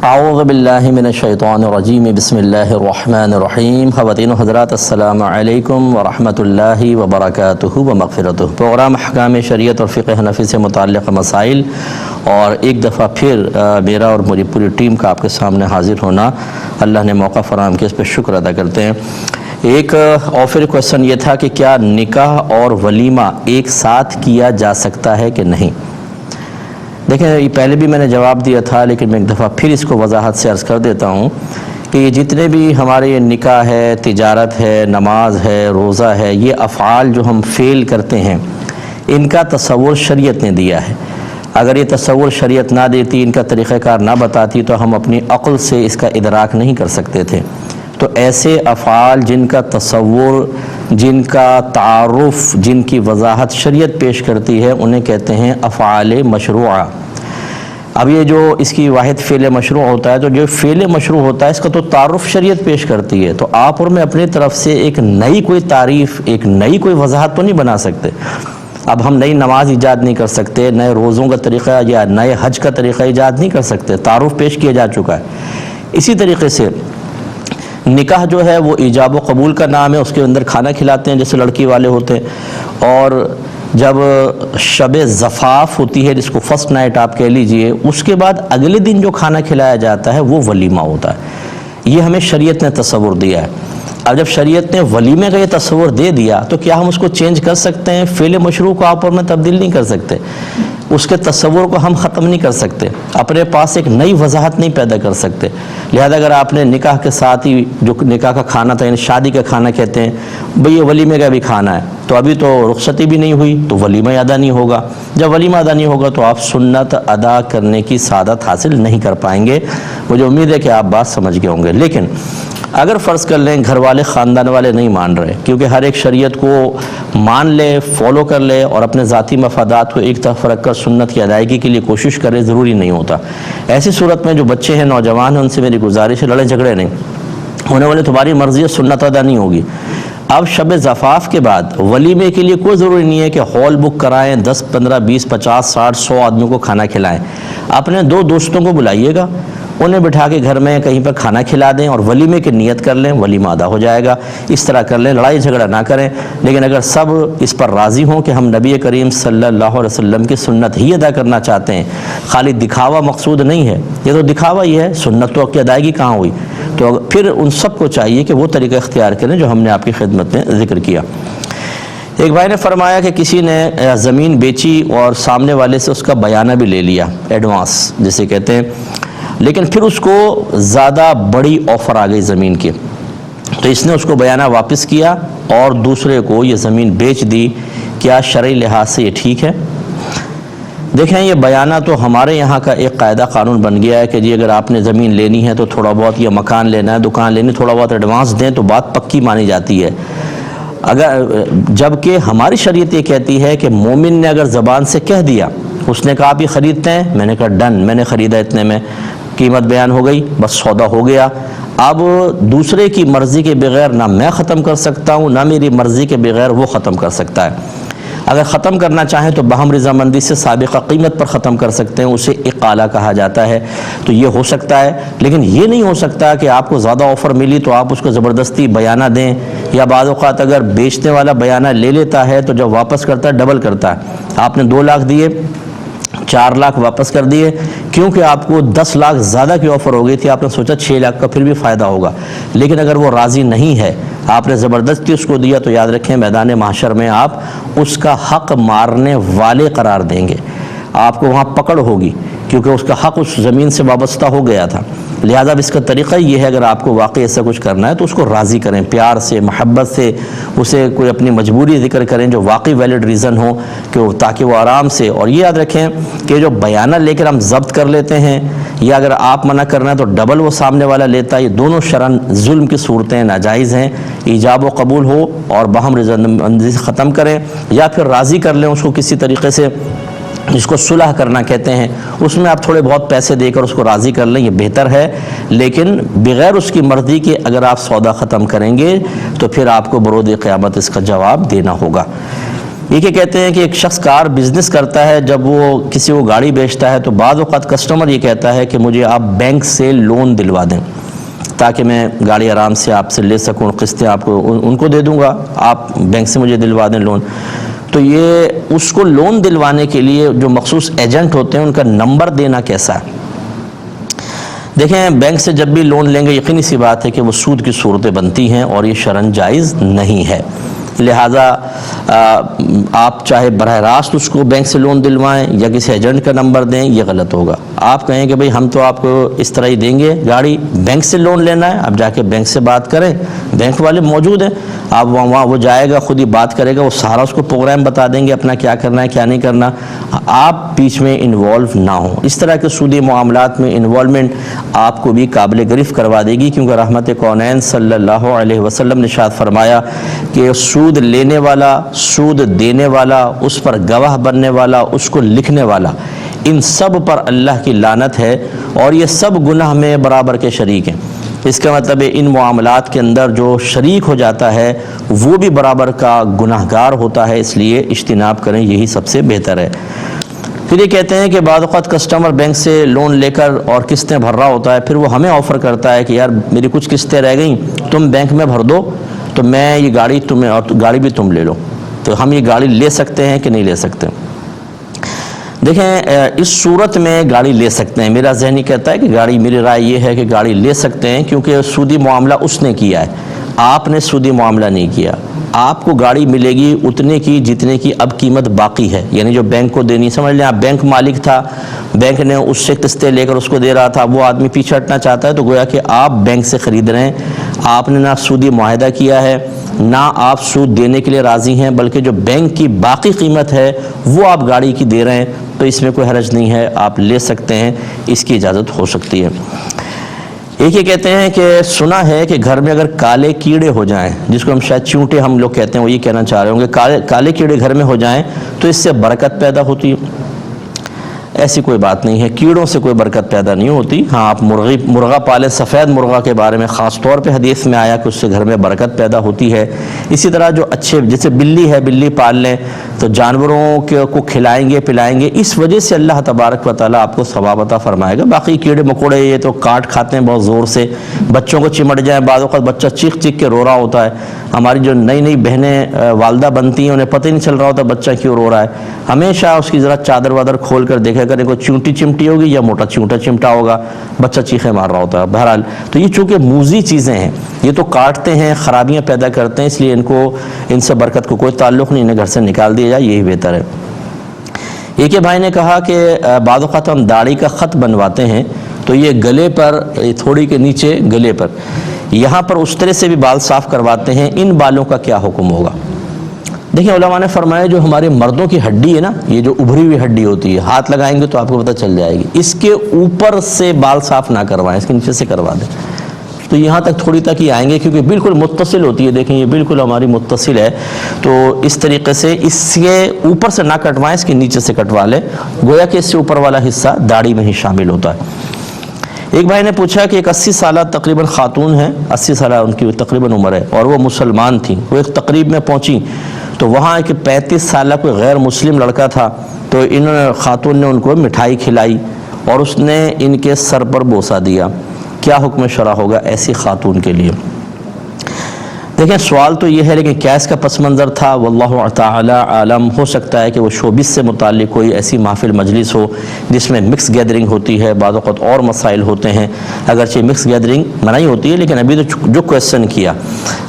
اعوذ باللہ من الشیطان الرجیم بسم اللہ الرحمن الرحیم. خواتین و حضرات السلام علیکم ورحمۃ اللہ وبرکاتہ و مغفرتہ. پروگرام احکام شریعت اور فقہ حنفی سے متعلق مسائل، اور ایک دفعہ پھر میرا اور میری پوری ٹیم کا آپ کے سامنے حاضر ہونا اللہ نے موقع فراہم کیا، اس پہ شکر ادا کرتے ہیں. ایک اور پھر کویسچن یہ تھا کہ کیا نکاح اور ولیمہ ایک ساتھ کیا جا سکتا ہے کہ نہیں. دیکھیں، یہ پہلے بھی میں نے جواب دیا تھا، لیکن میں ایک دفعہ پھر اس کو وضاحت سے عرض کر دیتا ہوں کہ یہ جتنے بھی ہمارے یہ نکاح ہے، تجارت ہے، نماز ہے، روزہ ہے، یہ افعال جو ہم فعل کرتے ہیں، ان کا تصور شریعت نے دیا ہے. اگر یہ تصور شریعت نہ دیتی، ان کا طریقہ کار نہ بتاتی، تو ہم اپنی عقل سے اس کا ادراک نہیں کر سکتے تھے. تو ایسے افعال جن کا تصور، جن کا تعارف، جن کی وضاحت شریعت پیش کرتی ہے، انہیں کہتے ہیں افعال مشروعہ. اب یہ جو اس کی واحد فعل مشروع ہوتا ہے، تو جو فعل مشروع ہوتا ہے اس کا تو تعارف شریعت پیش کرتی ہے. تو آپ اور میں اپنی طرف سے ایک نئی کوئی تعریف، ایک نئی کوئی وضاحت تو نہیں بنا سکتے. اب ہم نئی نماز ایجاد نہیں کر سکتے، نئے روزوں کا طریقہ یا نئے حج کا طریقہ ایجاد نہیں کر سکتے، تعارف پیش کیا جا چکا ہے. اسی طریقے سے نکاح جو ہے وہ ایجاب و قبول کا نام ہے. اس کے اندر کھانا کھلاتے ہیں جیسے لڑکی والے ہوتے ہیں، اور جب شب زفاف ہوتی ہے، جس کو فرسٹ نائٹ آپ کہہ لیجئے، اس کے بعد اگلے دن جو کھانا کھلایا جاتا ہے وہ ولیمہ ہوتا ہے. یہ ہمیں شریعت نے تصور دیا ہے. اب جب شریعت نے ولیمے کا یہ تصور دے دیا، تو کیا ہم اس کو چینج کر سکتے ہیں؟ فعل مشروع کو آپ اور میں تبدیل نہیں کر سکتے، اس کے تصور کو ہم ختم نہیں کر سکتے، اپنے پاس ایک نئی وضاحت نہیں پیدا کر سکتے. لہذا اگر آپ نے نکاح کے ساتھ ہی جو نکاح کا کھانا تھا، یعنی شادی کا کھانا کہتے ہیں، بھئی یہ ولیمے کا بھی کھانا ہے، تو ابھی تو رخصتی بھی نہیں ہوئی، تو ولیمہ ادا نہیں ہوگا. جب ولیمہ ادا نہیں ہوگا تو آپ سنت ادا کرنے کی سعادت حاصل نہیں کر پائیں گے. مجھے امید ہے کہ آپ بات سمجھ گئے ہوں گے. لیکن اگر فرض کر لیں گھر والے، خاندان والے نہیں مان رہے، کیونکہ ہر ایک شریعت کو مان لے، فالو کر لے، اور اپنے ذاتی مفادات کو ایک طرف رکھ کر سنت کی ادائیگی کے لیے کوشش کرے، ضروری نہیں ہوتا. ایسی صورت میں جو بچے ہیں، نوجوان ہیں، ان سے میری گزارش ہے لڑے جھگڑے نہیں ہونے والے. تمہاری مرضی ہے، سنت ادا نہیں ہوگی. اب شب زفاف کے بعد ولیمے کے لیے کوئی ضروری نہیں ہے کہ ہال بک کرائیں، 10 15 20 50 60 100 آدمیوں کو کھانا کھلائیں. اپنے 2 دوستوں کو بلائیے گا، انہیں بٹھا کے گھر میں کہیں پر کھانا کھلا دیں اور ولیمے کی نیت کر لیں، ولیمہ ادا ہو جائے گا. اس طرح کر لیں، لڑائی جھگڑا نہ کریں. لیکن اگر سب اس پر راضی ہوں کہ ہم نبی کریم صلی اللہ علیہ وسلم کی سنت ہی ادا کرنا چاہتے ہیں، خالی دکھاوا مقصود نہیں ہے، یہ تو دکھاوا ہی ہے، سنت تو کی ادائیگی کہاں ہوئی، تو پھر ان سب کو چاہیے کہ وہ طریقہ اختیار کریں جو ہم نے آپ کی خدمت میں ذکر کیا. ایک بھائی نے فرمایا کہ کسی نے زمین بیچی اور سامنے والے سے اس کا بیانہ بھی لے لیا، ایڈوانس جسے کہتے ہیں، لیکن پھر اس کو زیادہ بڑی آفر آ گئی زمین کی، تو اس نے اس کو بیانہ واپس کیا اور دوسرے کو یہ زمین بیچ دی. کیا شرعی لحاظ سے یہ ٹھیک ہے؟ دیکھیں، یہ بیانہ تو ہمارے یہاں کا ایک قاعدہ قانون بن گیا ہے کہ جی اگر آپ نے زمین لینی ہے تو تھوڑا بہت، یا مکان لینا ہے، دکان لینی، تھوڑا بہت ایڈوانس دیں تو بات پکی مانی جاتی ہے. جبکہ ہماری شریعت یہ کہتی ہے کہ مومن نے اگر زبان سے کہہ دیا، اس نے کہا آپ یہ خریدتے ہیں، میں نے کہا ڈن، میں نے خریدا اتنے میں، قیمت بیان ہو گئی، بس سودا ہو گیا. اب دوسرے کی مرضی کے بغیر نہ میں ختم کر سکتا ہوں، نہ میری مرضی کے بغیر وہ ختم کر سکتا ہے. اگر ختم کرنا چاہیں تو باہم رضامندی سے سابقہ قیمت پر ختم کر سکتے ہیں، اسے اقالہ کہا جاتا ہے. تو یہ ہو سکتا ہے، لیکن یہ نہیں ہو سکتا کہ آپ کو زیادہ آفر ملی تو آپ اس کو زبردستی بیانہ دیں. یا بعض اوقات اگر بیچنے والا بیانہ لے لیتا ہے تو جب واپس کرتا ہے ڈبل کرتا ہے. آپ نے 2 لاکھ دیے، 4 لاکھ واپس کر دیے، کیونکہ آپ کو 10 لاکھ زیادہ کی آفر ہو گئی تھی، آپ نے سوچا 6 لاکھ کا پھر بھی فائدہ ہوگا. لیکن اگر وہ راضی نہیں ہے، آپ نے زبردستی اس کو دیا، تو یاد رکھیں میدان محشر میں آپ اس کا حق مارنے والے قرار دیں گے. آپ کو وہاں پکڑ ہوگی، کیونکہ اس کا حق اس زمین سے وابستہ ہو گیا تھا. لہذا اس کا طریقہ یہ ہے، اگر آپ کو واقعی ایسا کچھ کرنا ہے تو اس کو راضی کریں، پیار سے، محبت سے، اسے کوئی اپنی مجبوری ذکر کریں جو واقعی ویلڈ ریزن ہو، کہ تاکہ وہ آرام سے. اور یہ یاد رکھیں کہ جو بیانہ لے کر ہم ضبط کر لیتے ہیں، یا اگر آپ منع کرنا ہے تو ڈبل وہ سامنے والا لیتا ہے، یہ دونوں شرعاً ظلم کی صورتیں ناجائز ہیں. ایجاب و قبول ہو اور باہم رضامندی سے ختم کریں، یا پھر راضی کر لیں اس کو کسی طریقے سے، جس کو صلح کرنا کہتے ہیں، اس میں آپ تھوڑے بہت پیسے دے کر اس کو راضی کر لیں، یہ بہتر ہے. لیکن بغیر اس کی مرضی کے اگر آپ سودا ختم کریں گے تو پھر آپ کو برود قیامت اس کا جواب دینا ہوگا. یہ کہ کہتے ہیں کہ ایک شخص کار بزنس کرتا ہے، جب وہ کسی کو گاڑی بیچتا ہے تو بعض اوقات کسٹمر یہ کہتا ہے کہ مجھے آپ بینک سے لون دلوا دیں تاکہ میں گاڑی آرام سے آپ سے لے سکوں، قسطیں آپ کو ان کو دے دوں گا، آپ بینک سے مجھے دلوا دیں لون۔ تو یہ اس کو لون دلوانے کے لیے جو مخصوص ایجنٹ ہوتے ہیں ان کا نمبر دینا کیسا ہے؟ دیکھیں، بینک سے جب بھی لون لیں گے یقینی سی بات ہے کہ وہ سود کی صورتیں بنتی ہیں اور یہ شرعاً جائز نہیں ہے، لہٰذا آپ چاہے براہ راست اس کو بینک سے لون دلوائیں یا کسی ایجنٹ کا نمبر دیں، یہ غلط ہوگا۔ آپ کہیں کہ بھئی ہم تو آپ کو اس طرح ہی دیں گے گاڑی، بینک سے لون لینا ہے، آپ جا کے بینک سے بات کریں، بینک والے موجود ہیں، آپ وہاں وہ جائے گا، خود ہی بات کرے گا، وہ سارا اس کو پروگرام بتا دیں گے اپنا کیا کرنا ہے کیا نہیں کرنا، آپ بیچ میں انوالو نہ ہوں۔ اس طرح کے سودی معاملات میں انوالومنٹ آپ کو بھی قابل گرفت کروا دے گی، کیونکہ رحمت کونین صلی اللہ علیہ وسلم نے ارشاد فرمایا کہ سود لینے والا، سود دینے والا، اس پر گواہ بننے والا، اس کو لکھنے والا، ان سب پر اللہ کی لعنت ہے اور یہ سب گناہ میں برابر کے شریک ہیں۔ اس کا مطلب ہے ان معاملات کے اندر جو شریک ہو جاتا ہے وہ بھی برابر کا گناہ گار ہوتا ہے، اس لیے اجتناب کریں، یہی سب سے بہتر ہے۔ پھر یہ کہتے ہیں کہ بعض اوقات کسٹمر بینک سے لون لے کر اور قسطیں بھر رہا ہوتا ہے، پھر وہ ہمیں آفر کرتا ہے کہ یار میری کچھ قسطیں رہ گئیں، تم بینک میں بھر دو تو میں یہ گاڑی تمہیں، اور گاڑی بھی تم لے لو۔ تو ہم یہ گاڑی لے سکتے ہیں کہ نہیں لے سکتے؟ دیکھیں، اس صورت میں گاڑی لے سکتے ہیں، میرا ذہنی کہتا ہے کہ گاڑی، میری رائے یہ ہے کہ گاڑی لے سکتے ہیں، کیونکہ سودی معاملہ اس نے کیا ہے، آپ نے سودی معاملہ نہیں کیا۔ آپ کو گاڑی ملے گی اتنے کی جتنے کی اب قیمت باقی ہے، یعنی جو بینک کو دینی، سمجھ لیں آپ بینک مالک تھا، بینک نے اس سے قسطیں لے کر اس کو دے رہا تھا، وہ آدمی پیچھے ہٹنا چاہتا ہے تو گویا کہ آپ بینک سے خرید رہے ہیں، آپ نے نہ سودی معاہدہ کیا ہے نہ آپ سود دینے کے لیے راضی ہیں، بلکہ جو بینک کی باقی قیمت ہے وہ آپ گاڑی کی دے رہے ہیں، تو اس میں کوئی حرج نہیں ہے، آپ لے سکتے ہیں، اس کی اجازت ہو سکتی ہے۔ ایک یہ کہتے ہیں کہ سنا ہے کہ گھر میں اگر کالے کیڑے ہو جائیں، جس کو ہم شاید چونٹے ہم لوگ کہتے ہیں، وہ یہ کہنا چاہ رہے ہوں گے، کالے کیڑے گھر میں ہو جائیں تو اس سے برکت پیدا ہوتی ہے۔ ایسی کوئی بات نہیں ہے، کیڑوں سے کوئی برکت پیدا نہیں ہوتی۔ ہاں، آپ مرغہ پالیں، سفید مرغہ کے بارے میں خاص طور پہ حدیث میں آیا کہ اس سے گھر میں برکت پیدا ہوتی ہے۔ اسی طرح جو اچھے، جیسے بلی ہے، بلی پال لیں تو جانوروں کو کھلائیں گے پلائیں گے، اس وجہ سے اللہ تبارک و تعالیٰ آپ کو ثواب عطا فرمائے گا۔ باقی کیڑے مکوڑے یہ تو کاٹ کھاتے ہیں بہت زور سے، بچوں کو چمٹ جائیں، بعض اوقات بچہ چیخ چیخ کے رو رہا ہوتا ہے۔ ہماری جو نئی نئی بہنیں والدہ بنتی ہیں انہیں پتہ ہی نہیں چل رہا ہوتا بچہ کیوں رو رہا ہے، ہمیشہ اس کی ذرا چادر وادر کھول کر دیکھا کریں، کوئی چونٹی چمٹی ہوگی یا موٹا چونٹا چمٹا ہوگا، بچہ چیخیں مار رہا ہوتا ہے۔ بہرحال تو یہ چونکہ موذی چیزیں ہیں، یہ تو کاٹتے ہیں، خرابیاں پیدا کرتے ہیں، اس لیے ان سے برکت کو کوئی تعلق نہیں، انہیں گھر سے نکال دیا جائے، یہی بہتر ہے۔ ایک بھائی نے کہا کہ بعض اوقات ہم داڑھی کا خط بنواتے ہیں تو یہ گلے پر، تھوڑی کے نیچے گلے پر، یہاں پر اس طرح سے بھی بال صاف کرواتے ہیں، ان بالوں کا کیا حکم ہوگا؟ دیکھیں، علماء نے فرمایا جو ہمارے مردوں کی ہڈی ہے نا، یہ جو ابھری ہوئی ہڈی ہوتی ہے، ہاتھ لگائیں گے تو آپ کو پتہ چل جائے گی، اس کے اوپر سے بال صاف نہ کروائیں، اس کے نیچے سے کروا دیں، تو یہاں تک تھوڑی تک ہی آئیں گے، کیونکہ بالکل متصل ہوتی ہے، دیکھیں یہ بالکل ہماری متصل ہے، تو اس طریقے سے اس کے اوپر سے نہ کٹوائیں، اس کے نیچے سے کٹوا لیں، گویا کہ اس سے اوپر والا حصہ داڑھی میں ہی شامل ہوتا ہے۔ ایک بھائی نے پوچھا کہ ایک 80 سالہ تقریباً خاتون ہے، 80 سالہ ان کی تقریباً عمر ہے، اور وہ مسلمان تھیں، وہ ایک تقریب میں پہنچی تو وہاں ایک 35 سالہ کوئی غیر مسلم لڑکا تھا، تو خاتون نے ان کو مٹھائی کھلائی اور اس نے ان کے سر پر بوسہ دیا، کیا حکم شرع ہوگا ایسی خاتون کے لیے؟ دیکھیں، سوال تو یہ ہے، لیکن کیا اس کا پس منظر تھا، واللہ تعالی عالم، ہو سکتا ہے کہ وہ شوبز سے متعلق کوئی ایسی محفل مجلس ہو جس میں مکس گیدرنگ ہوتی ہے، بعض اوقات اور مسائل ہوتے ہیں، اگرچہ مکس گیدرنگ منع ہی ہوتی ہے، لیکن ابھی تو جو کویسچن کیا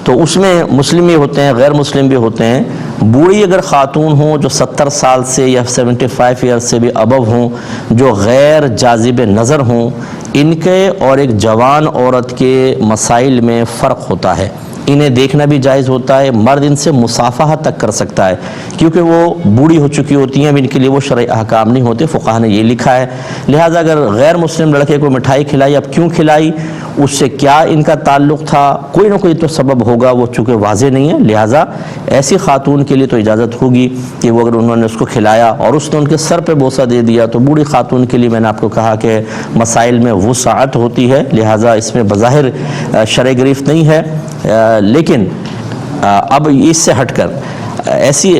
تو اس میں مسلم بھی ہوتے ہیں، غیر مسلم بھی ہوتے ہیں، بوڑھی اگر خاتون ہوں جو 70 سال سے یا 75 ایئر سے بھی ابو ہوں، جو غیر جاذب نظر ہوں، ان کے اور ایک جوان عورت کے مسائل میں فرق ہوتا ہے، انہیں دیکھنا بھی جائز ہوتا ہے، مرد ان سے مصافحہ تک کر سکتا ہے، کیونکہ وہ بوڑھی ہو چکی ہوتی ہیں، ان کے لیے وہ شرعی احکام نہیں ہوتے، فقہا نے یہ لکھا ہے، لہٰذا اگر غیر مسلم لڑکے کو مٹھائی کھلائی، اب کیوں کھلائی، اس سے کیا ان کا تعلق تھا، کوئی نہ کوئی تو سبب ہوگا، وہ چونکہ واضح نہیں ہے، لہٰذا ایسی خاتون کے لیے تو اجازت ہوگی کہ وہ اگر انہوں نے اس کو کھلایا اور اس نے ان کے سر پہ بوسہ دے دیا، تو بوڑھی خاتون کے لیے میں نے آپ کو کہا کہ مسائل میں وسعت ہوتی ہے، لہٰذا اس میں بظاہر شرعی گرفت نہیں ہے، لیکن اب اس سے ہٹ کر ایسی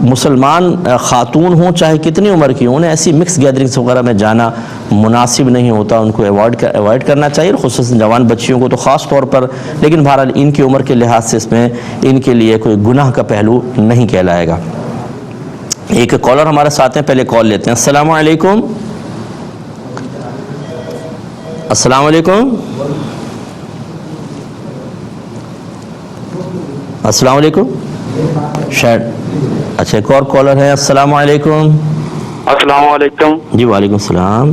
مسلمان خاتون ہوں چاہے کتنی عمر کی ہوں، انہیں ایسی مکس گیدرنگس وغیرہ میں جانا مناسب نہیں ہوتا، ان کو ایوائڈ کرنا چاہیے، خصوصاً جوان بچیوں کو تو خاص طور پر، لیکن بہرحال ان کی عمر کے لحاظ سے اس میں ان کے لیے کوئی گناہ کا پہلو نہیں کہلائے گا۔ ایک کالر ہمارے ساتھ ہیں، پہلے کال لیتے ہیں۔ السلام علیکم۔ السلام علیکم۔ السلام علیکم۔ شاید اچھا ایک اور کالر ہے۔ السلام علیکم۔ السلام علیکم۔ جی وعلیکم السلام۔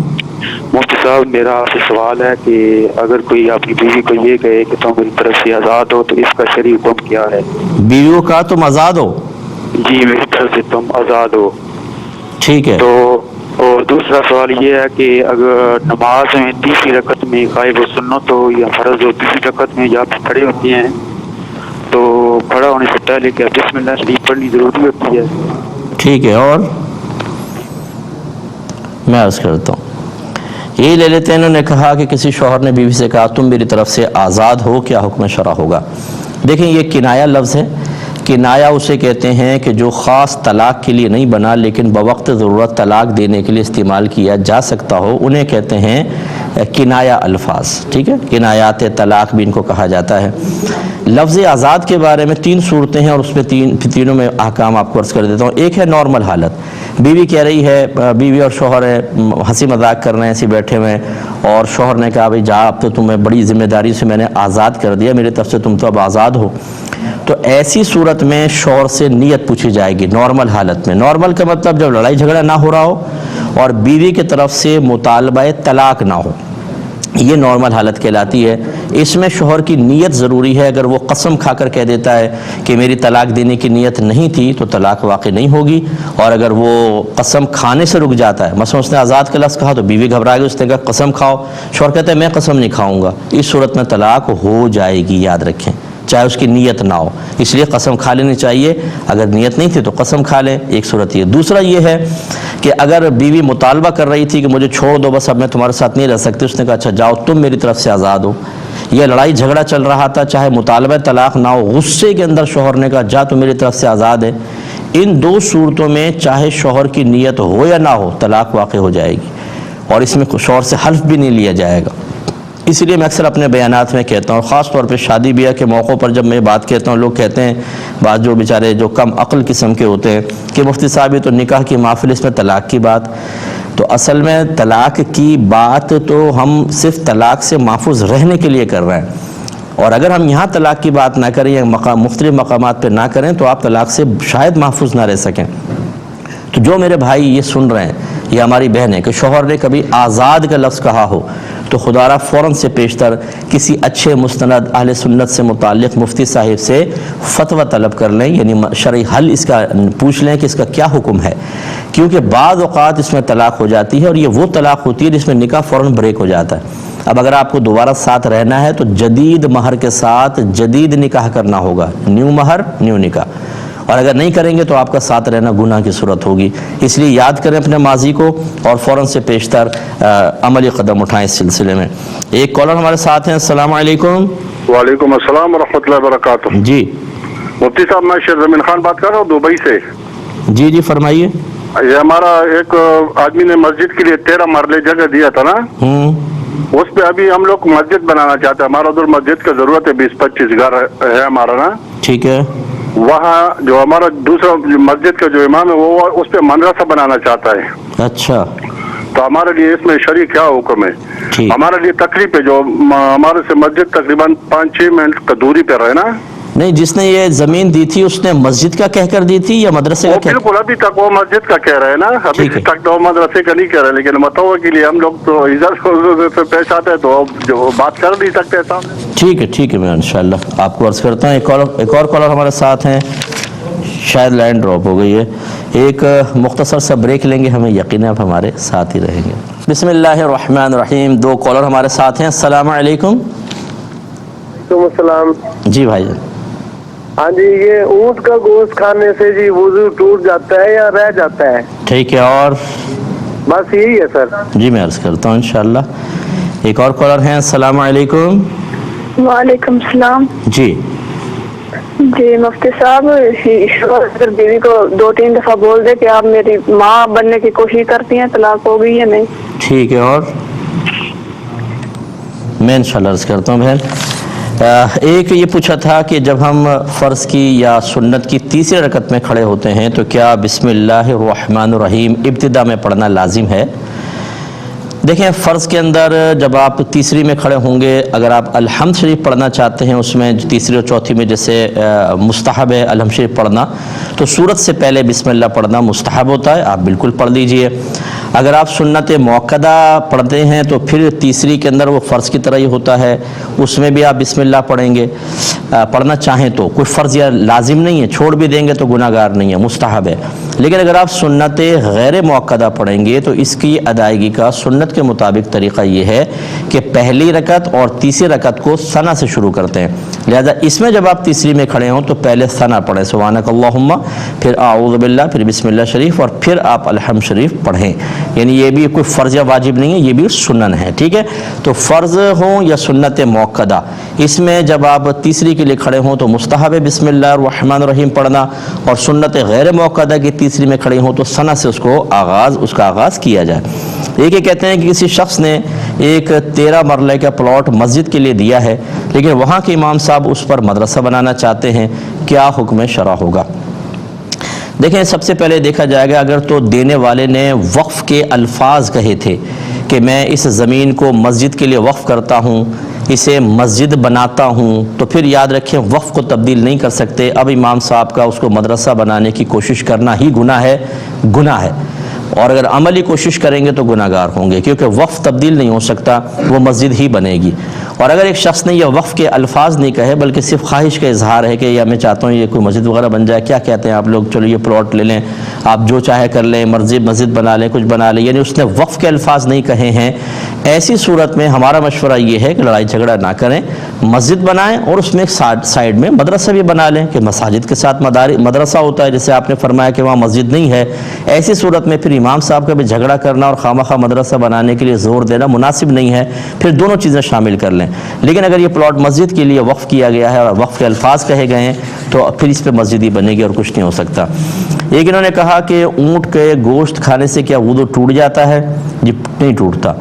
مفتی صاحب، میرا آپ سے سوال ہے کہ اگر کوئی اپنی بیوی کو یہ کہے کہ تم میری طرف سے آزاد ہو تو اس کا شرعی حکم کیا ہے؟ بیویوں کا تم آزاد ہو؟ جی، میری طرف سے تم آزاد ہو۔ ٹھیک ہے۔ تو اور دوسرا سوال یہ ہے کہ اگر نماز میں تیسری رکعت میں غائب و سنت ہو یا فرض ہو، تیسری رکعت میں یا کھڑے ہوتی ہیں تو کھڑا ہونے سے پہلے کیا بسم اللہ شریف پڑھنی ضروری ہوتی ہے؟ ٹھیک ہے، اور میں عرض کرتا ہوں، یہی لے لیتے ہیں۔ انہوں نے کہا کہ کسی شوہر نے بیوی سے کہا تم میری طرف سے آزاد ہو، کیا حکم شرع ہوگا؟ دیکھیں یہ کنایہ لفظ ہے۔ کنایہ اسے کہتے ہیں کہ جو خاص طلاق کے لیے نہیں بنا لیکن بوقت ضرورت طلاق دینے کے لیے استعمال کیا جا سکتا ہو، انہیں کہتے ہیں کنایہ الفاظ۔ ٹھیک ہے، کنایات طلاق بھی ان کو کہا جاتا ہے۔ لفظ آزاد کے بارے میں 3 صورتیں ہیں اور اس میں تینوں میں احکام آپ کو عرض کر دیتا ہوں۔ ایک ہے نارمل حالت، بیوی کہہ رہی ہے، بیوی اور شوہر ہے، ہنسی مذاق کر رہے ہیں، ایسے بیٹھے ہوئے ہیں، اور شوہر نے کہا بھائی جا، اب تو تمہیں بڑی ذمہ داری سے میں نے آزاد کر دیا، میری طرف سے تم تو اب آزاد ہو۔ تو ایسی صورت میں شوہر سے نیت پوچھی جائے گی نارمل حالت میں۔ نارمل کا مطلب جب لڑائی جھگڑا نہ ہو رہا ہو اور بیوی کی طرف سے مطالبہ طلاق نہ ہو، یہ نارمل حالت کہلاتی ہے۔ اس میں شوہر کی نیت ضروری ہے۔ اگر وہ قسم کھا کر کہہ دیتا ہے کہ میری طلاق دینے کی نیت نہیں تھی تو طلاق واقع نہیں ہوگی، اور اگر وہ قسم کھانے سے رک جاتا ہے، مثلا اس نے آزاد کا لفظ کہا تو بیوی گھبرائے گی، اس نے کہا قسم کھاؤ، شوہر کہتا ہے میں قسم نہیں کھاؤں گا، اس صورت میں طلاق ہو جائے گی، یاد رکھیں، چاہے اس کی نیت نہ ہو۔ اس لیے قسم کھا لینی چاہیے، اگر نیت نہیں تھی تو قسم کھا لیں، ایک صورت یہ۔ دوسرا یہ ہے کہ اگر بیوی مطالبہ کر رہی تھی کہ مجھے چھوڑ دو، بس اب میں تمہارے ساتھ نہیں رہ سکتی، اس نے کہا اچھا جاؤ تم میری طرف سے آزاد ہو، یہ لڑائی جھگڑا چل رہا تھا، چاہے مطالبہ طلاق نہ ہو، غصے کے اندر شوہر نے کہا جا تم میری طرف سے آزاد ہے، ان 2 صورتوں میں چاہے شوہر کی نیت ہو یا نہ ہو طلاق واقع ہو جائے گی، اور اس میں شوہر سے حلف بھی نہیں لیا جائے گا۔ اس لیے میں اکثر اپنے بیانات میں کہتا ہوں، خاص طور پہ شادی بیاہ کے موقعوں پر جب میں بات کہتا ہوں، لوگ کہتے ہیں، بعض جو بیچارے جو کم عقل قسم کے ہوتے ہیں کہ مفتی صاحب یہ تو نکاح کی محفل، اس میں طلاق کی بات، تو اصل میں طلاق کی بات تو ہم صرف طلاق سے محفوظ رہنے کے لیے کر رہے ہیں، اور اگر ہم یہاں طلاق کی بات نہ کریں یا مختلف مقامات پہ نہ کریں تو آپ طلاق سے شاید محفوظ نہ رہ سکیں۔ تو جو میرے بھائی یہ سن رہے ہیں یا ہماری بہنیں کہ شوہر نے کبھی آزاد کا لفظ کہا ہو تو خدا را فوراً سے پیشتر کسی اچھے مستند اہل سنت سے متعلق مفتی صاحب سے فتویٰ طلب کر لیں، یعنی شرعی حل اس کا پوچھ لیں کہ اس کا کیا حکم ہے، کیونکہ بعض اوقات اس میں طلاق ہو جاتی ہے اور یہ وہ طلاق ہوتی ہے جس میں نکاح فوراً بریک ہو جاتا ہے۔ اب اگر آپ کو دوبارہ ساتھ رہنا ہے تو جدید مہر کے ساتھ جدید نکاح کرنا ہوگا، نیو مہر نیو نکاح، اور اگر نہیں کریں گے تو آپ کا ساتھ رہنا گناہ کی صورت ہوگی۔ اس لیے یاد کریں اپنے ماضی کو اور فوراً سے پیشتر عملی قدم اٹھائیں اس سلسلے میں۔ ایک کالر ہمارے ساتھ ہیں۔ السلام علیکم۔ وعلیکم السلام ورحمۃ اللہ وبرکاتہ۔ جی مفتی صاحب، میں شیر زمین خان بات کر رہا ہوں دبئی سے۔ جی جی فرمائیے۔ یہ ہمارا ایک آدمی نے مسجد کے لیے 13 مرلے جگہ دیا تھا نا، اس پہ ابھی ہم لوگ مسجد بنانا چاہتے ہیں، ہمارا ادھر مسجد کی ضرورت ہے، 20-25 گھر ہے ہمارا نا۔ ٹھیک ہے۔ وہاں جو ہمارا دوسرا مسجد کا جو امام ہے وہ اس پہ مدرسہ بنانا چاہتا ہے۔ اچھا، تو ہمارے لیے اس میں شرعی کیا حکم ہے؟ ہمارے لیے تقریب ہے، جو ہمارے سے مسجد تقریباً 5-6 منٹ کا دوری پہ رہے نا۔ نہیں، جس نے یہ زمین دی تھی اس نے مسجد کا کہہ کر دی تھی یا مدرسے کا؟ بالکل، ابھی تک وہ مسجد کا کہہ رہے ہیں نا، ابھی تک تو مدرسے کا نہیں کہہ رہے، لیکن متوع کے لیے ہم لوگ تو ادھر سے پیش آتے ہیں تو جو بات کر نہیں سکتے سامنے۔ ٹھیک ہے ٹھیک ہے، میں انشاءاللہ آپ کو عرض کرتا ہوں۔ ایک اور کالر ہمارے ساتھ ہیں، شاید لائن ڈراپ ہو گئی ہے، ایک مختصر سا بریک لیں گے، ہمیں یقین ہے آپ ہمارے ساتھ ہی رہیں گے۔ بسم اللہ الرحمن الرحیم۔ 2 کالر ہمارے ساتھ ہیں۔ السلام علیکم۔ وعلیکم السلام۔ جی بھائی جان۔ ہاں جی، یہ اونٹ کا گوشت کھانے سے جی وضو ٹوٹ جاتا ہے یا رہ جاتا ہے؟ ٹھیک ہے، اور بس یہی ہے سر۔ جی میں عرض کرتا ہوں انشاءاللہ۔ ایک اور کالر ہیں۔ السلام علیکم۔ وعلیکم السلام۔ جی جی مفتی صاحب، شوہر اگر بیوی کو 2-3 دفعہ بول دے کہ آپ میری ماں بننے کی کوشش کرتی ہیں، طلاق ہو گئی یا نہیں؟ ٹھیک ہے، اور میں انشاءاللہ عرض کرتا ہوں بہن، ایک یہ پوچھا تھا کہ جب ہم فرض کی یا سنت کی تیسری رکعت میں کھڑے ہوتے ہیں تو کیا بسم اللہ الرحمن الرحیم ابتدا میں پڑھنا لازم ہے؟ دیکھیں، فرض کے اندر جب آپ تیسری میں کھڑے ہوں گے، اگر آپ الحمد شریف پڑھنا چاہتے ہیں، اس میں تیسری اور چوتھی میں جیسے مستحب ہے الحمد شریف پڑھنا، تو سورت سے پہلے بسم اللہ پڑھنا مستحب ہوتا ہے، آپ بالکل پڑھ لیجئے۔ اگر آپ سنت موقدہ پڑھتے ہیں تو پھر تیسری کے اندر وہ فرض کی طرح ہی ہوتا ہے، اس میں بھی آپ بسم اللہ پڑھیں گے، پڑھنا چاہیں تو، کوئی فرض یا لازم نہیں ہے، چھوڑ بھی دیں گے تو گناہ گار نہیں ہے، مستحب ہے۔ لیکن اگر آپ سنت غیر موقدہ پڑھیں گے تو اس کی ادائیگی کا سنت کے مطابق طریقہ یہ ہے کہ پہلی رکعت اور تیسری رکعت کو ثنا سے شروع کرتے ہیں، لہذا اس میں جب آپ تیسری میں کھڑے ہوں تو پہلے ثنا پڑھیں، سبحانک اللہم، پھر اعوذ باللہ، پھر بسم اللہ شریف، اور پھر آپ الحمد شریف پڑھیں۔ یعنی یہ بھی کوئی فرض یا واجب نہیں ہے، یہ بھی سنن ہے، ٹھیک ہے؟ تو فرض ہوں یا سنت موقدہ، اس میں جب آپ تیسری کے لیے کھڑے ہوں تو مستحب ہے بسم اللہ الرحمن الرحیم پڑھنا، اور سنت غیر موقدہ کی تیسری میں کھڑے ہوں تو ثنا سے اس کا آغاز کیا جائے۔ ایک یہ کہتے ہیں کہ کسی شخص نے ایک 13 مرلے کا پلاٹ مسجد کے لیے دیا ہے، لیکن وہاں کے امام صاحب اس پر مدرسہ بنانا چاہتے ہیں، کیا حکم شرع ہوگا؟ دیکھیں، سب سے پہلے دیکھا جائے گا اگر تو دینے والے نے وقف کے الفاظ کہے تھے کہ میں اس زمین کو مسجد کے لیے وقف کرتا ہوں، اسے مسجد بناتا ہوں، تو پھر یاد رکھیں وقف کو تبدیل نہیں کر سکتے، اب امام صاحب کا اس کو مدرسہ بنانے کی کوشش کرنا ہی گناہ ہے، اور اگر عملی کوشش کریں گے تو گناہ گار ہوں گے، کیونکہ وقف تبدیل نہیں ہو سکتا، وہ مسجد ہی بنے گی۔ اور اگر ایک شخص نے یہ وقف کے الفاظ نہیں کہے بلکہ صرف خواہش کا اظہار ہے کہ یا میں چاہتا ہوں یہ کوئی مسجد وغیرہ بن جائے، کیا کہتے ہیں آپ لوگ، چلو یہ پلاٹ لے لیں، آپ جو چاہے کر لیں، مسجد بنا لیں، کچھ بنا لیں، یعنی اس نے وقف کے الفاظ نہیں کہے ہیں، ایسی صورت میں ہمارا مشورہ یہ ہے کہ لڑائی جھگڑا نہ کریں، مسجد بنائیں اور اس میں ایک سائیڈ میں مدرسہ بھی بنا لیں کہ مساجد کے ساتھ مدرسہ ہوتا ہے، جیسے آپ نے فرمایا کہ وہاں مسجد نہیں ہے، ایسی صورت میں پھر امام صاحب کا بھی جھگڑا کرنا اور خواہ مدرسہ بنانے کے لیے زور دینا مناسب نہیں ہے، پھر دونوں چیزیں شامل کر لیں۔ لیکن اگر یہ پلاٹ مسجد کے لیے وقف کیا گیا ہے اور وقف کے الفاظ کہے گئے ہیں تو پھر اس پہ مسجد ہی بنے گی اور کچھ نہیں ہو سکتا۔ ایک انہوں نے کہا کہ اونٹ کے گوشت کھانے سے کیا وضو ٹوٹ جاتا ہے؟ جی نہیں ٹوٹتا۔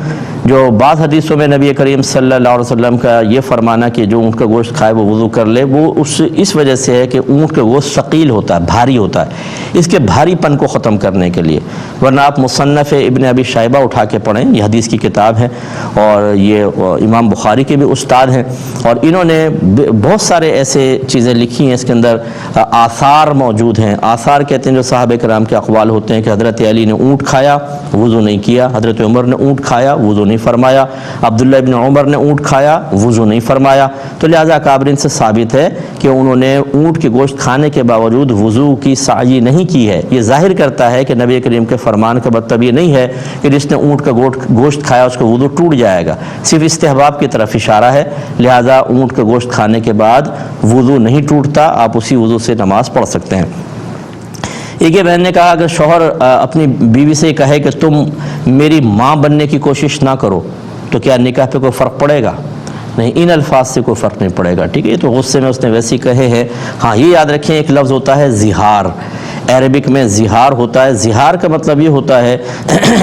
جو بعض حدیثوں میں نبی کریم صلی اللہ علیہ وسلم کا یہ فرمانا کہ جو اونٹ کا گوشت کھائے وہ وضو کر لے، وہ اس وجہ سے ہے کہ اونٹ کا گوشت ثقیل ہوتا ہے، بھاری ہوتا ہے، اس کے بھاری پن کو ختم کرنے کے لیے، ورنہ آپ مصنف ابن ابی شیبہ اٹھا کے پڑھیں، یہ حدیث کی کتاب ہے اور یہ امام بخاری کے بھی استاد ہیں، اور انہوں نے بہت سارے ایسے چیزیں لکھی ہیں، اس کے اندر آثار موجود ہیں۔ آثار کہتے ہیں جو صحابہ کرام کے اقوال ہوتے ہیں کہ حضرت علی نے اونٹ کھایا، وضو نہیں کیا، حضرت عمر نے اونٹ کھایا، وضو نہیں فرمایا، عبداللہ ابن عمر نے اونٹ کھایا، وضو نہیں فرمایا، تو لہٰذا اکابرین سے ثابت ہے کہ انہوں نے اونٹ کے گوشت کھانے کے باوجود وضو کی سعی نہیں کی ہے۔ یہ ظاہر کرتا ہے کہ نبی کریم کے فرمان کا مطلب یہ نہیں ہے کہ جس نے اونٹ کا گوشت کھایا اس کا وضو ٹوٹ جائے گا، صرف استحباب کی طرف اشارہ ہے، لہٰذا اونٹ کا گوشت کھانے کے بعد وضو نہیں ٹوٹتا، آپ اسی وضو سے نماز پڑھ سکتے ہیں۔ ایک بہن نے کہا اگر شوہر اپنی بیوی سے کہے کہ تم میری ماں بننے کی کوشش نہ کرو تو کیا نکاح پہ کوئی فرق پڑے گا؟ نہیں، ان الفاظ سے کوئی فرق نہیں پڑے گا، ٹھیک ہے؟ یہ تو غصے میں اس نے ویسے ہی کہے ہیں۔ ہاں یہ یاد رکھیں ایک لفظ ہوتا ہے زہار، عربک میں زہار ہوتا ہے، زہار کا مطلب یہ ہوتا ہے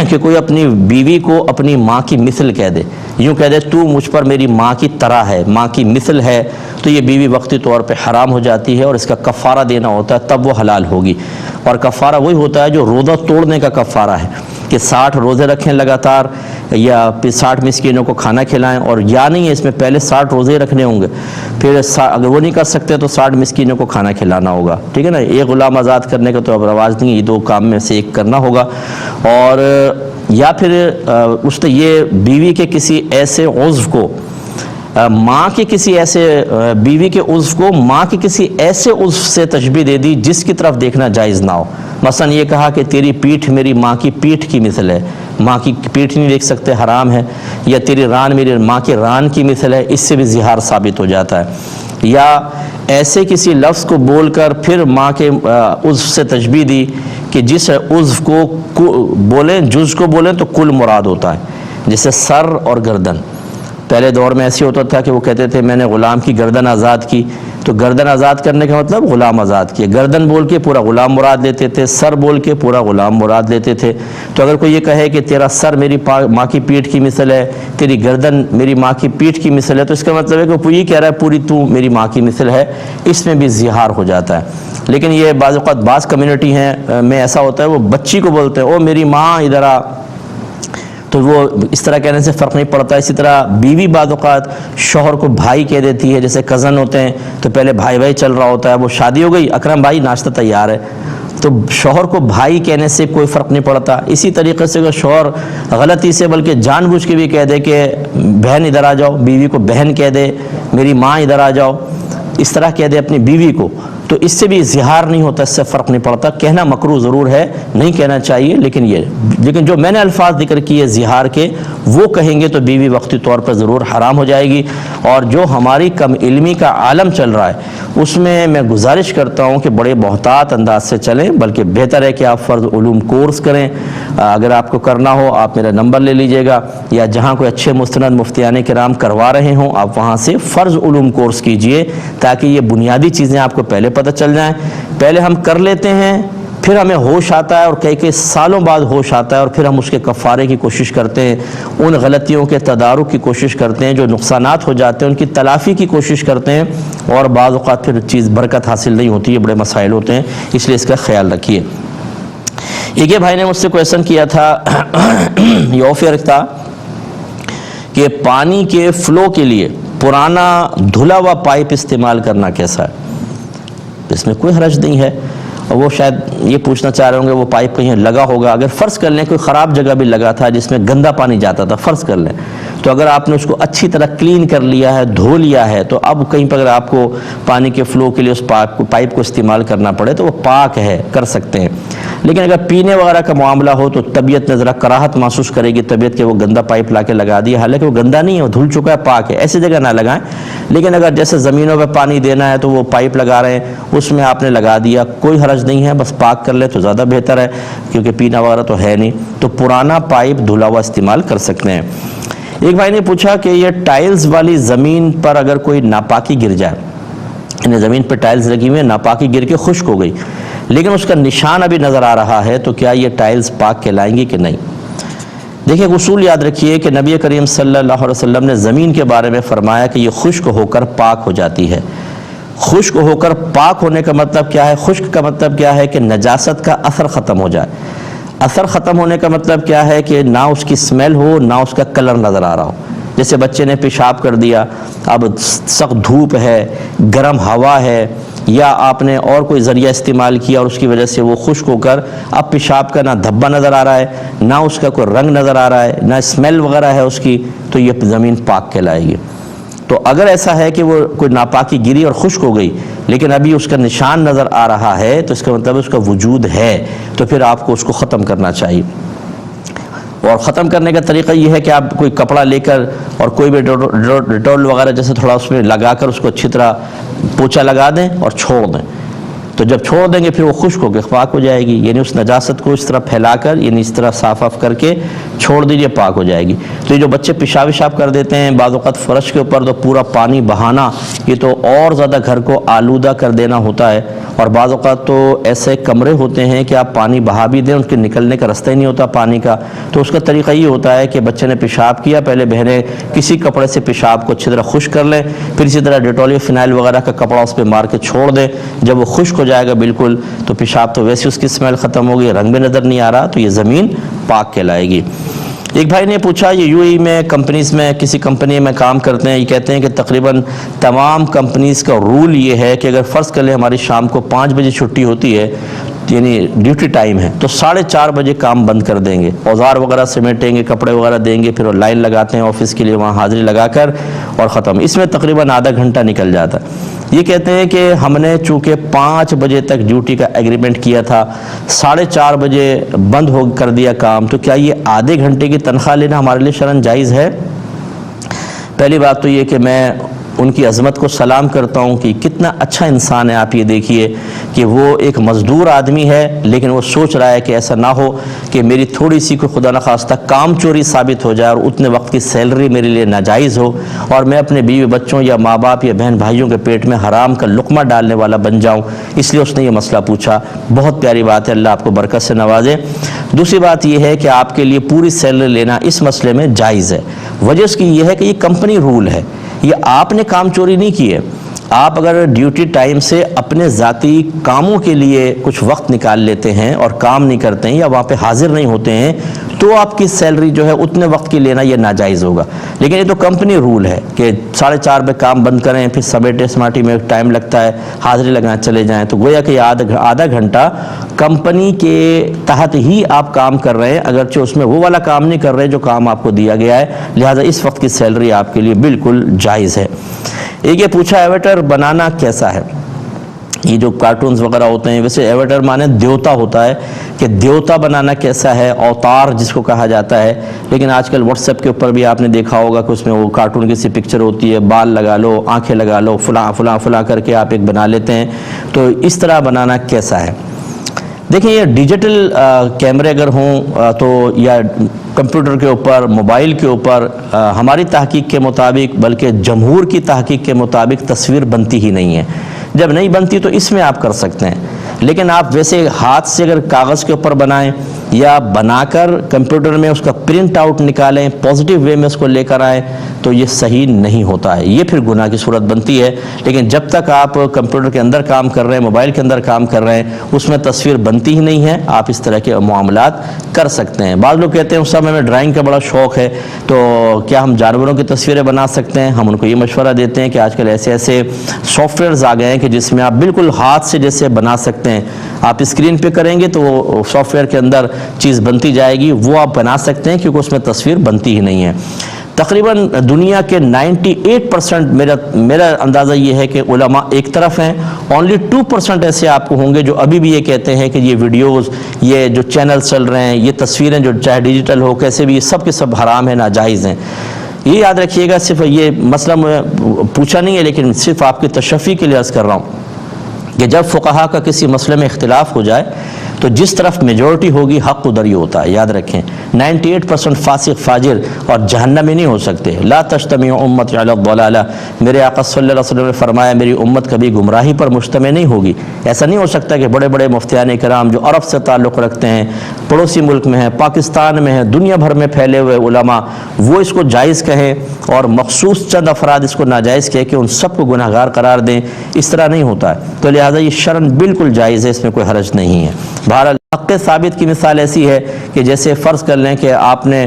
کہ کوئی اپنی بیوی کو اپنی ماں کی مثل کہہ دے، یوں کہہ دے تو مجھ پر میری ماں کی طرح ہے، ماں کی مثل ہے، تو یہ بیوی وقتی طور پہ حرام ہو جاتی ہے اور اس کا کفارہ دینا ہوتا ہے، تب وہ حلال ہوگی۔ اور کفارہ وہی ہوتا ہے جو روزہ توڑنے کا کفارہ ہے کہ 60 روزے رکھیں لگاتار، یا پھر 60 مسکینوں کو کھانا کھلائیں، اور یا نہیں ہے اس میں پہلے 60 روزے رکھنے ہوں گے، پھر اگر وہ نہیں کر سکتے تو 60 مسکینوں کو کھانا کھلانا ہوگا، ٹھیک ہے نا؟ ایک غلام آزاد کرنے کا تو اب رواج نہیں ہے، یہ 2 کام میں سے ایک کرنا ہوگا۔ اور یا پھر اس نے یہ بیوی کے کسی ایسے عضو کو ماں کے کسی ایسے بیوی کے عضو کو ماں کے کسی ایسے عضو سے تشبیہ دے دی جس کی طرف دیکھنا جائز نہ ہو، مثلا یہ کہا کہ تیری پیٹھ میری ماں کی پیٹھ کی مثل ہے، ماں کی پیٹھ نہیں دیکھ سکتے، حرام ہے، یا تیری ران میری ماں کی ران کی مثل ہے، اس سے بھی زہار ثابت ہو جاتا ہے۔ یا ایسے کسی لفظ کو بول کر پھر ماں کے عضو سے تشبیہ دی کہ جس عضو کو بولیں، جز کو بولیں تو کل مراد ہوتا ہے، جیسے سر اور گردن۔ پہلے دور میں ایسے ہوتا تھا کہ وہ کہتے تھے میں نے غلام کی گردن آزاد کی، تو گردن آزاد کرنے کا مطلب غلام آزاد کیا. گردن بول کے پورا غلام مراد لیتے تھے, سر بول کے پورا غلام مراد لیتے تھے. تو اگر کوئی یہ کہے کہ تیرا سر میری ماں کی پیٹھ کی مثل ہے, تیری گردن میری ماں کی پیٹھ کی مثل ہے, تو اس کا مطلب ہے کہ وہ یہ کہہ رہا ہے پوری تو میری ماں کی مثل ہے. اس میں بھی زہار ہو جاتا ہے. لیکن یہ بعض اوقات بعض کمیونٹی ہیں میں ایسا ہوتا ہے, وہ بچی کو بولتے ہیں او میری ماں ادھر آ, تو وہ اس طرح کہنے سے فرق نہیں پڑتا. اسی طرح بیوی بعض اوقات شوہر کو بھائی کہہ دیتی ہے, جیسے کزن ہوتے ہیں تو پہلے بھائی بھائی چل رہا ہوتا ہے, وہ شادی ہو گئی اکرم بھائی ناشتہ تیار ہے, تو شوہر کو بھائی کہنے سے کوئی فرق نہیں پڑتا. اسی طریقے سے اگر شوہر غلطی سے بلکہ جان بوجھ کے بھی کہہ دے کہ بہن ادھر آ جاؤ, بیوی کو بہن کہہ دے, میری ماں ادھر آ جاؤ, اس طرح کہہ دے اپنی بیوی کو, تو اس سے بھی اظہار نہیں ہوتا, اس سے فرق نہیں پڑتا. کہنا مکروہ ضرور ہے, نہیں کہنا چاہیے, لیکن جو میں نے الفاظ ذکر کیے اظہار کے, وہ کہیں گے تو بیوی وقتی طور پر ضرور حرام ہو جائے گی. اور جو ہماری کم علمی کا عالم چل رہا ہے اس میں گزارش کرتا ہوں کہ بڑے محتاط انداز سے چلیں, بلکہ بہتر ہے کہ آپ فرض علوم کورس کریں. اگر آپ کو کرنا ہو آپ میرا نمبر لے لیجئے گا, یا جہاں کوئی اچھے مستند مفتیان کرام کروا رہے ہوں آپ وہاں سے فرض علوم کورس کیجئے, تاکہ یہ بنیادی چیزیں آپ کو پہلے پتہ چل جائیں. پہلے ہم کر لیتے ہیں, پھر ہمیں ہوش آتا ہے, اور کئی سالوں بعد ہوش آتا ہے, اور پھر ہم اس کے کفارے کی کوشش کرتے ہیں, ان غلطیوں کے تدارک کی کوشش کرتے ہیں, جو نقصانات ہو جاتے ہیں ان کی تلافی کی کوشش کرتے ہیں, اور بعض اوقات پھر چیز برکت حاصل نہیں ہوتی. یہ بڑے مسائل ہوتے ہیں, اس لیے اس کا خیال رکھیے. ایک یہ بھائی نے مجھ سے کویشچن کیا تھا, یہ آفر تھا کہ پانی کے فلو کے لیے پرانا دھلا ہوا پائپ استعمال کرنا کیسا ہے. اس میں کوئی حرج نہیں ہے, اور وہ شاید یہ پوچھنا چاہ رہے ہوں گے وہ پائپ کہیں لگا ہوگا. اگر فرض کر لیں کوئی خراب جگہ بھی لگا تھا جس میں گندا پانی جاتا تھا, فرض کر لیں, تو اگر آپ نے اس کو اچھی طرح کلین کر لیا ہے, دھو لیا ہے, تو اب کہیں پر اگر آپ کو پانی کے فلو کے لیے اس پائپ کو استعمال کرنا پڑے تو وہ پاک ہے, کر سکتے ہیں. لیکن اگر پینے وغیرہ کا معاملہ ہو تو طبیعت میں ذرا کراہت محسوس کرے گی طبیعت کہ وہ گندا پائپ لا کے لگا دیا, حالانکہ وہ گندا نہیں ہے, وہ دھل چکا ہے, پاک ہے, ایسی جگہ نہ لگائیں. لیکن اگر جیسے زمینوں پہ پانی دینا ہے تو وہ پائپ لگا رہے ہیں, اس میں آپ نے لگا دیا, کوئی حرج نہیں ہے, بس پاک کر لے تو زیادہ بہتر ہے, کیونکہ پینا وغیرہ تو ہے نہیں. تو پرانا پائپ دھلا ہوا استعمال کر سکتے ہیں. ایک بھائی نے پوچھا کہ یہ ٹائلز والی زمین پر اگر کوئی ناپاکی گر جائے, یعنی زمین پہ ٹائلز لگی ہوئی ہیں, ناپاکی گر کے خشک ہو گئی, لیکن اس کا نشان ابھی نظر آ رہا ہے, تو کیا یہ ٹائلز پاک کہلائیں گی کہ نہیں. دیکھیں اصول یاد رکھیے کہ نبی کریم صلی اللہ علیہ وسلم نے زمین کے بارے میں فرمایا کہ یہ خشک ہو کر پاک ہو جاتی ہے. خشک ہو کر پاک ہونے کا مطلب کیا ہے؟ خشک کا مطلب کیا ہے کہ نجاست کا اثر ختم ہو جائے. اثر ختم ہونے کا مطلب کیا ہے کہ نہ اس کی اسمیل ہو, نہ اس کا کلر نظر آ رہا ہو. جیسے بچے نے پیشاب کر دیا, اب سخت دھوپ ہے, گرم ہوا ہے, یا آپ نے اور کوئی ذریعہ استعمال کیا اور اس کی وجہ سے وہ خشک ہو کر اب پیشاب کا نہ دھبا نظر آ رہا ہے, نہ اس کا کوئی رنگ نظر آ رہا ہے, نہ اسمیل وغیرہ ہے اس کی, تو یہ زمین پاک کہلائے گی. تو اگر ایسا ہے کہ وہ کوئی ناپاکی گری اور خشک ہو گئی لیکن ابھی اس کا نشان نظر آ رہا ہے, تو اس کا مطلب اس کا وجود ہے, تو پھر آپ کو اس کو ختم کرنا چاہیے. اور ختم کرنے کا طریقہ یہ ہے کہ آپ کوئی کپڑا لے کر اور کوئی بھی ڈیٹول وغیرہ جیسے تھوڑا اس میں لگا کر اس کو اچھی طرح پوچھا لگا دیں اور چھوڑ دیں. تو جب چھوڑ دیں گے پھر وہ خشک ہو کے پاک ہو جائے گی, یعنی اس نجاست کو اس طرح پھیلا کر, یعنی اس طرح صاف کر کے چھوڑ دیجئے, پاک ہو جائے گی. تو یہ جو بچے پیشاب وشاب کر دیتے ہیں بعض اوقات فرش کے اوپر, تو پورا پانی بہانا, یہ تو اور زیادہ گھر کو آلودہ کر دینا ہوتا ہے. اور بعض اوقات تو ایسے کمرے ہوتے ہیں کہ آپ پانی بہا بھی دیں, ان کے نکلنے کا رستہ ہی نہیں ہوتا پانی کا. تو اس کا طریقہ یہ ہوتا ہے کہ بچے نے پیشاب کیا, پہلے بہنیں کسی کپڑے سے پیشاب کو اچھی طرح خشک کر لیں, پھر اسی طرح ڈیٹول یا فنائل وغیرہ کا کپڑا اس پہ مار کے چھوڑ دیں. جب وہ خشک ہو جائے گا بالکل, تو پیشاب تو ویسے اس کی اسمیل ختم ہوگی, رنگ بھی نظر نہیں آ رہا, تو یہ زمین پاک کہلائے گی. ایک بھائی نے پوچھا, یہ یو ای میں کمپنیز میں کسی کمپنی میں کام کرتے ہیں, یہ کہتے ہیں کہ تقریباً تمام کمپنیز کا رول یہ ہے کہ اگر فرض کر لیں ہماری شام کو 5 بجے چھٹی ہوتی ہے, یعنی ڈیوٹی ٹائم ہے, تو 4:30 بجے کام بند کر دیں گے, اوزار وغیرہ سمیٹیں گے, کپڑے وغیرہ دیں گے, پھر وہ لائن لگاتے ہیں آفس کے لیے, وہاں حاضری لگا کر اور ختم. اس میں تقریباً آدھا گھنٹہ نکل جاتا ہے. یہ کہتے ہیں کہ ہم نے چونکہ 5 بجے تک ڈیوٹی کا ایگریمنٹ کیا تھا, 4:30 بجے بند ہو کر دیا کام, تو کیا یہ آدھے گھنٹے کی تنخواہ لینا ہمارے لیے شرعاً جائز ہے؟ پہلی بات تو یہ کہ میں ان کی عظمت کو سلام کرتا ہوں کہ کتنا اچھا انسان ہے. آپ یہ دیکھیے کہ وہ ایک مزدور آدمی ہے لیکن وہ سوچ رہا ہے کہ ایسا نہ ہو کہ میری تھوڑی سی کوئی خدا نخواستہ کام چوری ثابت ہو جائے اور اتنے وقت کی سیلری میرے لیے ناجائز ہو اور میں اپنے بیوی بچوں یا ماں باپ یا بہن بھائیوں کے پیٹ میں حرام کا لقمہ ڈالنے والا بن جاؤں. اس لیے اس نے یہ مسئلہ پوچھا. بہت پیاری بات ہے, اللہ آپ کو برکت سے نوازے. دوسری بات یہ ہے کہ آپ کے لیے پوری سیلری لینا اس مسئلے میں جائز ہے. وجہ اس کی یہ ہے کہ یہ کمپنی رول ہے, یہ آپ نے کام چوری نہیں کی ہے. آپ اگر ڈیوٹی ٹائم سے اپنے ذاتی کاموں کے لیے کچھ وقت نکال لیتے ہیں اور کام نہیں کرتے ہیں یا وہاں پہ حاضر نہیں ہوتے ہیں تو آپ کی سیلری جو ہے اتنے وقت کی لینا یہ ناجائز ہوگا. لیکن یہ تو کمپنی رول ہے کہ 4:30 پہ کام بند کریں, پھر سمیٹے سماٹی میں ٹائم لگتا ہے, حاضری لگانا چلے جائیں, تو گویا کہ یہ آدھا گھنٹہ کمپنی کے تحت ہی آپ کام کر رہے ہیں, اگرچہ اس میں وہ والا کام نہیں کر رہے جو کام آپ کو دیا گیا ہے. لہٰذا اس وقت کی سیلری آپ کے لیے بالکل جائز ہے. ایک یہ پوچھا ایویٹر بنانا کیسا ہے. یہ جو کارٹونز وغیرہ ہوتے ہیں, ویسے ایویٹر مانے دیوتا ہوتا ہے, کہ دیوتا بنانا کیسا ہے, اوتار جس کو کہا جاتا ہے. لیکن آج کل واٹس ایپ کے اوپر بھی آپ نے دیکھا ہوگا کہ اس میں وہ کارٹون کی سی پکچر ہوتی ہے, بال لگا لو, آنکھیں لگا لو, فلاں فلاں فلاں کر کے آپ ایک بنا لیتے ہیں. تو اس طرح بنانا کیسا ہے. دیکھیں یہ ڈیجیٹل کیمرے اگر ہوں تو یا کمپیوٹر کے اوپر, موبائل کے اوپر, ہماری تحقیق کے مطابق بلکہ جمہور کی تحقیق کے مطابق تصویر بنتی ہی نہیں ہے. جب نہیں بنتی تو اس میں آپ کر سکتے ہیں, لیکن آپ ویسے ہاتھ سے اگر کاغذ کے اوپر بنائیں یا بنا کر کمپیوٹر میں اس کا پرنٹ آؤٹ نکالیں, پازیٹیو وے میں اس کو لے کر آئیں, تو یہ صحیح نہیں ہوتا ہے, یہ پھر گناہ کی صورت بنتی ہے. لیکن جب تک آپ کمپیوٹر کے اندر کام کر رہے ہیں, موبائل کے اندر کام کر رہے ہیں, اس میں تصویر بنتی ہی نہیں ہے, آپ اس طرح کے معاملات کر سکتے ہیں. بعض لوگ کہتے ہیں اس سب ہمیں ڈرائنگ کا بڑا شوق ہے, تو کیا ہم جانوروں کی تصویریں بنا سکتے ہیں. ہم ان کو یہ مشورہ دیتے ہیں کہ آج کل ایسے سافٹ ویئرز آ گئے ہیں کہ جس میں آپ بالکل ہاتھ سے جیسے بنا سکتے ہیں. آپ اسکرین پہ کریں گے تو وہ سافٹ ویئر کے اندر چیز بنتی جائے گی, وہ آپ بنا سکتے ہیں کیونکہ اس میں تصویر بنتی ہی نہیں ہے. تقریباً دنیا کے 98% میرا اندازہ یہ ہے کہ علماء ایک طرف ہیں, اونلی 2% ایسے آپ کو ہوں گے جو ابھی بھی یہ کہتے ہیں کہ یہ ویڈیوز, یہ جو چینل چل رہے ہیں, یہ تصویریں جو چاہے ڈیجیٹل ہو کیسے بھی, یہ سب کے سب حرام ہیں, ناجائز ہیں. یہ یاد رکھیے گا, صرف یہ مسئلہ میں پوچھا نہیں ہے لیکن صرف آپ کی تشفی کے لیے عرض کر رہا ہوں کہ جب فقہا کا کسی مسئلے میں اختلاف ہو جائے تو جس طرف میجورٹی ہوگی حق ادھر ہی ہوتا ہے. یاد رکھیں 98% فاسق فاجر اور جہنمی نہیں ہو سکتے. لا تجتمع امت علی الضلالہ, میرے آقا صلی اللہ علیہ وسلم نے فرمایا میری امت کبھی گمراہی پر مجتمع نہیں ہوگی. ایسا نہیں ہو سکتا کہ بڑے بڑے مفتیان کرام جو عرب سے تعلق رکھتے ہیں, پڑوسی ملک میں ہیں, پاکستان میں ہیں, دنیا بھر میں پھیلے ہوئے علماء, وہ اس کو جائز کہیں اور مخصوص چند افراد اس کو ناجائز کہیں کہ ان سب کو گناہ گار قرار دیں. اس طرح نہیں ہوتا ہے. تو لہٰذا یہ شرعاً بالکل جائز ہے, اس میں کوئی حرج نہیں ہے. بہرحال حق ثابت کی مثال ایسی ہے کہ جیسے فرض کر لیں کہ آپ نے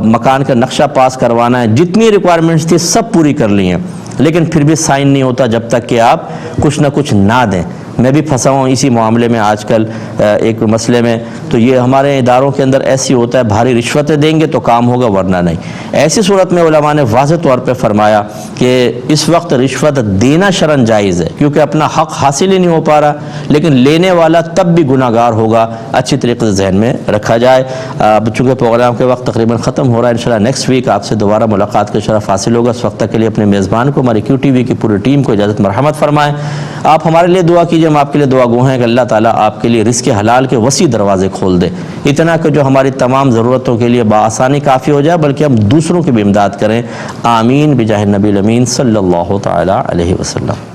مکان کا نقشہ پاس کروانا ہے, جتنی ریکوائرمنٹس تھی سب پوری کر لی ہیں, لیکن پھر بھی سائن نہیں ہوتا جب تک کہ آپ کچھ نہ کچھ نہ دیں. میں بھی پھنسا ہوں اسی معاملے میں آج کل ایک مسئلے میں. تو یہ ہمارے اداروں کے اندر ایسی ہوتا ہے, بھاری رشوتیں دیں گے تو کام ہوگا ورنہ نہیں. ایسی صورت میں علماء نے واضح طور پہ فرمایا کہ اس وقت رشوت دینا شرعاً جائز ہے کیونکہ اپنا حق حاصل ہی نہیں ہو پا رہا, لیکن لینے والا تب بھی گناہ گار ہوگا. اچھی طریقے سے ذہن میں رکھا جائے. بچوں کے پروگرام کے وقت تقریباً ختم ہو رہا ہے. انشاءاللہ نیکسٹ ویک آپ سے دوبارہ ملاقات کا شرف حاصل ہوگا. اس وقت تک کے لیے اپنے میزبان کو, ہماری کیو ٹی وی کی پوری ٹیم کو اجازت مرحمت فرمائیں. آپ ہمارے لیے دعا کیجیے, ہم آپ کے لیے دعا گو ہیں کہ اللہ تعالیٰ آپ کے لیے رزق حلال کے وسیع دروازے کھول دے, اتنا کہ جو ہماری تمام ضرورتوں کے لیے بآسانی کافی ہو جائے, بلکہ ہم دوسروں کی بھی امداد کریں. آمین بجاہ النبی الامین صلی اللہ تعالیٰ علیہ وسلم.